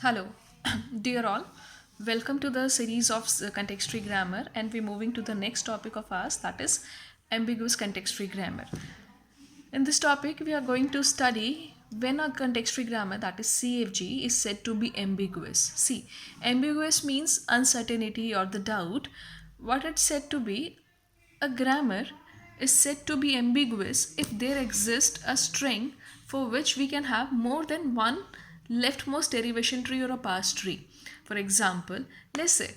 Hello, dear all. Welcome to the series of context-free grammar, and we're moving to the next topic of ours, that is ambiguous context-free grammar. In this topic, we are going to study when a context-free grammar, that is CFG, is said to be ambiguous. See, ambiguous means uncertainty or the doubt. What it's said to be, a grammar is said to be ambiguous if there exists a string for which we can have more than one leftmost derivation tree or a past tree. For example, let's say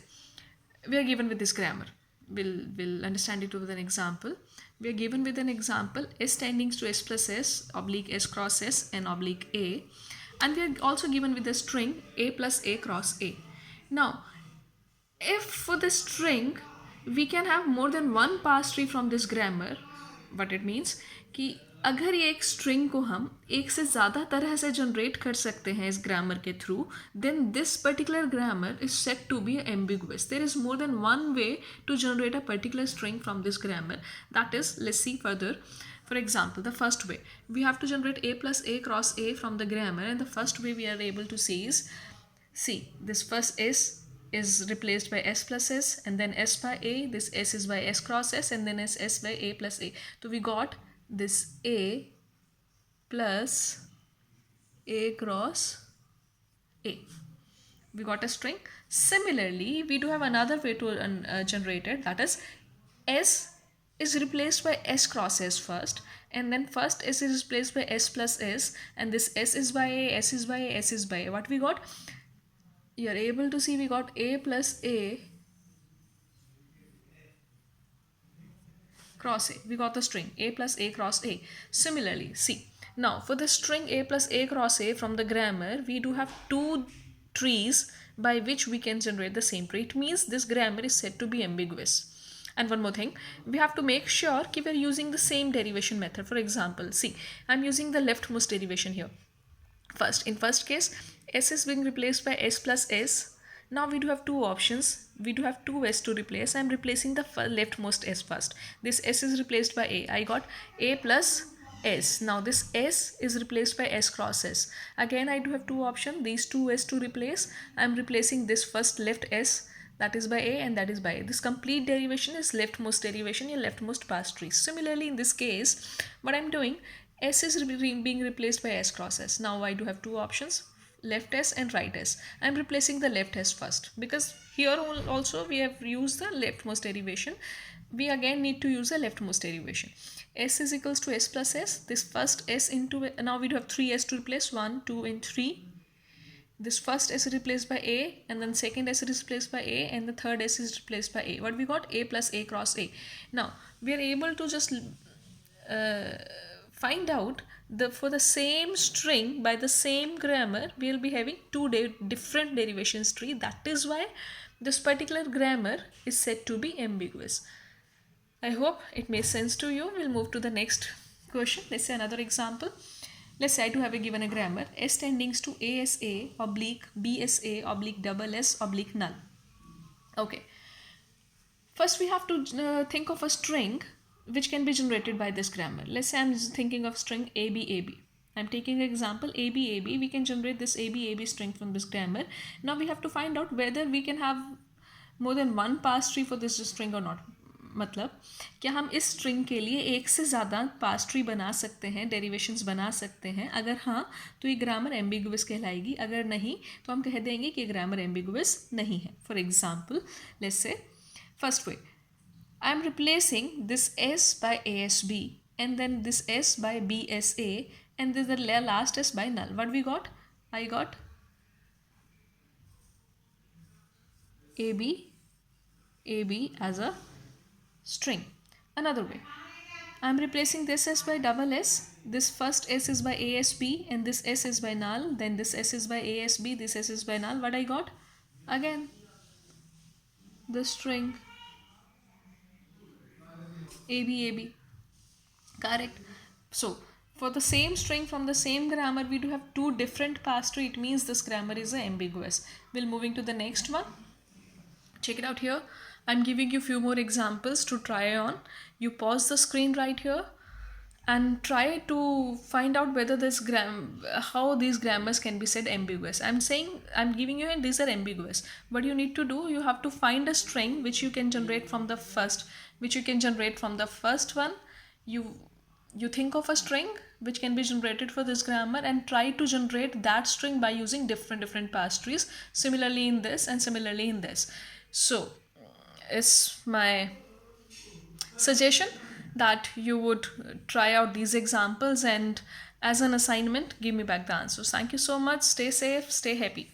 we are given with this grammar. We'll understand it with an example. We are given with an example s tending to s plus s oblique s cross s and oblique a, and we are also given with a string a plus a cross a. Now, if for the string we can have more than one pass tree from this grammar, what it means कि अगर ये एक string को हम एक से ज़्यादा तरह से जनरेट कर सकते हैं इस ग्रामर के through, then this particular grammar is set to be ambiguous. There is more than one way to generate a particular string from this grammar. That is, let's see further. For example, the first way, we have to generate a plus a cross a from the grammar, and the first way we are able to see is, see, this first is replaced by s plus s, and then s by a, this s is by s cross s, and then s by a plus a. So we got this a plus a cross a. We got a string. Similarly, we do have another way to generate it, that is s is replaced by s cross s first, and then first s is replaced by s plus s, and this s is by a, s is by a, s is by a. What we got? You are able to see we got a plus a cross a. We got the string a plus a cross a. Similarly, see, now for the string a plus a cross a from the grammar, we do have two trees by which we can generate the same tree. It means this grammar is said to be ambiguous. And one more thing, we have to make sure that we are using the same derivation method. For example, see, I'm using the leftmost derivation here. First, in first case, s is being replaced by s plus s. Now we do have two options. We do have two s to replace. I'm replacing the leftmost s first. This s is replaced by a. I got a plus s. Now this s is replaced by s cross s. Again, I do have two options. These two s to replace. I'm replacing this first left s, that is by a, and that is by a. This complete derivation is leftmost derivation, your leftmost pass tree. Similarly, in this case, what I'm doing, s is being replaced by s cross s. Now I do have two options, left s and right s. I'm replacing the left s first because here also we have used the leftmost derivation. We again need to use the leftmost derivation. S is equals to s plus s. This first s into, now we do have three s to replace, 1, 2 and 3. This first s is replaced by a, and then second s is replaced by a, and the third s is replaced by a. What we got? A plus a cross a. Now we are able to just find out for the same string by the same grammar, we will be having two different derivations tree. That is why this particular grammar is said to be ambiguous. I hope it makes sense to you. We'll move to the next question. Let's say another example. Let's say I do have given a grammar s tending to asa oblique bsa oblique double s oblique null. Okay. First we have to think of a string which can be generated by this grammar. Let's say I'm thinking of string ABAB. I'm taking an example ABAB. We can generate this ABAB string from this grammar. Now we have to find out whether we can have more than one pass tree for this string or not. मतलब क्या हम इस string के लिए एक से ज़्यादा पास tree बना सकते हैं, डेरिवेशंस बना सकते हैं? अगर हाँ तो ये ग्रामर एम्बिगुअस कहलाएगी, अगर नहीं तो हम कह देंगे कि ग्रामर एम्बिगुअस नहीं है. For example, let's say first way, I am replacing this s by asb, and then this s by bsa, and then the last s by null. What we got? I got ab as a string. Another way, I am replacing this s by double s. This first s is by asb, and this s is by null. Then this s is by asb, this s is by null. What I got? Again the string ABAB. Correct. So for the same string from the same grammar, we do have two different pass tree. It means this grammar is ambiguous. We'll moving to the next one. Check it out here. I'm giving you few more examples to try on. You pause the screen right here and try to find out whether how these grammars can be said ambiguous. I'm giving you, and these are ambiguous. What you need to do, you have to find a string which you can generate from the first one. You think of a string which can be generated for this grammar and try to generate that string by using different parse trees, similarly in this and similarly in this. So it's my suggestion that you would try out these examples, and as an assignment give me back the answers. Thank you so much. Stay safe, stay happy.